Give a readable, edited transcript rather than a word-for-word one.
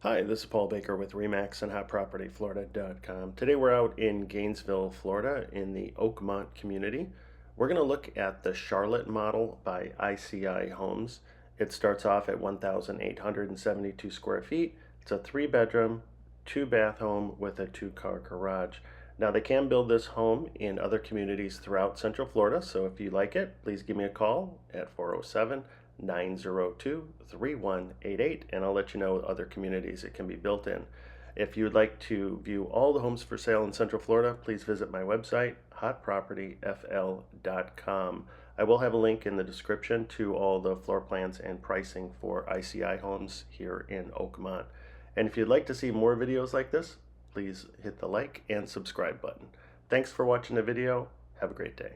Hi, this is Paul Baker with REMAX and HotPropertyFlorida.com. Today we're out in Gainesville, Florida in the Oakmont community. We're going to look at the Charlotte model by ICI Homes. It starts off at 1,872 square feet. It's a 3-bedroom, 2-bath home with a 2-car garage. Now they can build this home in other communities throughout Central Florida, so if you like it, please give me a call at 407-902-3188 and I'll let you know other communities it can be built in. If you would like to view all the homes for sale in Central Florida, please visit my website, hotpropertyfl.com. I will have a link in the description to all the floor plans and pricing for ICI Homes here in Oakmont. And if you'd like to see more videos like this, please hit the like and subscribe button. Thanks for watching the video. Have a great day.